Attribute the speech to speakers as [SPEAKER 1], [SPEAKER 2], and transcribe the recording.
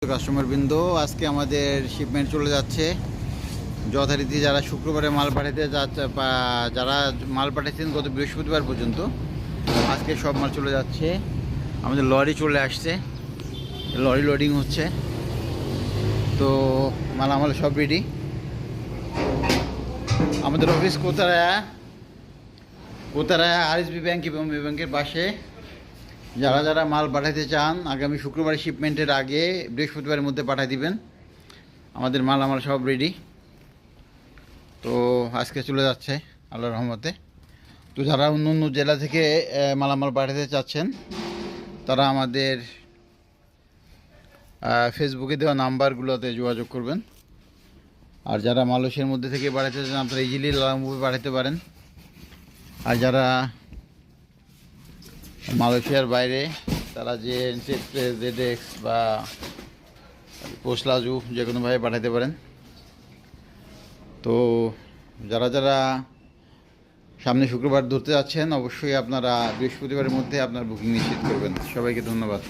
[SPEAKER 1] Customer বৃন্দ, আজকে আমাদের শিপমেন্ট চলে যাচ্ছে যথারীতি। যারা শুক্রবারে মাল পাঠাতে যাচ্ছে, যারা মাল পাঠাচ্ছেন গত বৃহস্পতিবার পর্যন্ত, আজকে সব মাল চলে যাচ্ছে। আমাদের লরি চলে আসছে, লরি লোডিং হচ্ছে। তো মালামাল সব রেডি। আমাদের অফিস কোতারায়া আরএসবি ব্যাংক এবং ব্যাংকের পাশে। যারা যারা মাল পাঠাতে চান আগামী শুক্রবার শিপমেন্টের আগে বৃহস্পতিবারের মধ্যে পাঠিয়ে দিবেন। আমাদের মালামাল সব রেডি। তো আজকে চলে যাচ্ছে আল্লাহর রহমতে। তো যারা অন্য অন্য জেলা থেকে মালামাল পাঠাতে চাচ্ছেন তারা আমাদের ফেসবুকে দেওয়া নাম্বারগুলোতে যোগাযোগ করবেন। আর যারা মালয়েশিয়ার মধ্যে থেকে পাঠাতে চান আপনারা ইজিলি লালামুভি পাঠাতে পারেন। আর যারা মালয়েশিয়ার বাইরে তারা যে এক্সপ্রেস, জেডএক্স বা পোস্টলাজু যে কোনোভাবে পাঠাতে পারেন। তো যারা যারা সামনে শুক্রবার ধরতে যাচ্ছেন অবশ্যই আপনারা বৃহস্পতিবারের মধ্যে আপনার বুকিং নিশ্চিত করবেন। সবাইকে ধন্যবাদ।